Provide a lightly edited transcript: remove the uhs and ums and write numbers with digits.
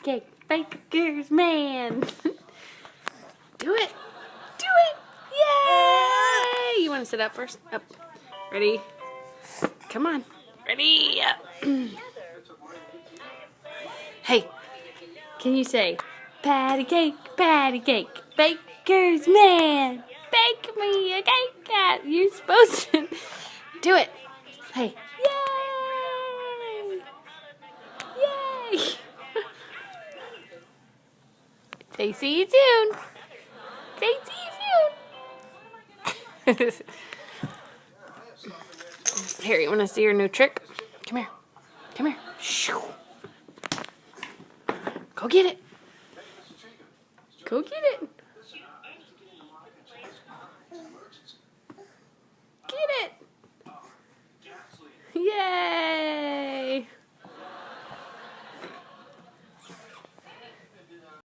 cake, baker's man. Do it. Do it. Yay! You want to sit up first? Up. Ready? Come on. Ready? Up. Hey, can you say, patty cake, baker's man, bake me a cake cat. You're supposed to do it. Hey, yay! Yay! Say see you soon. Say see you soon. Here, you want to see your new trick? Come here. Come here. Shoo. Go get it. Go get it.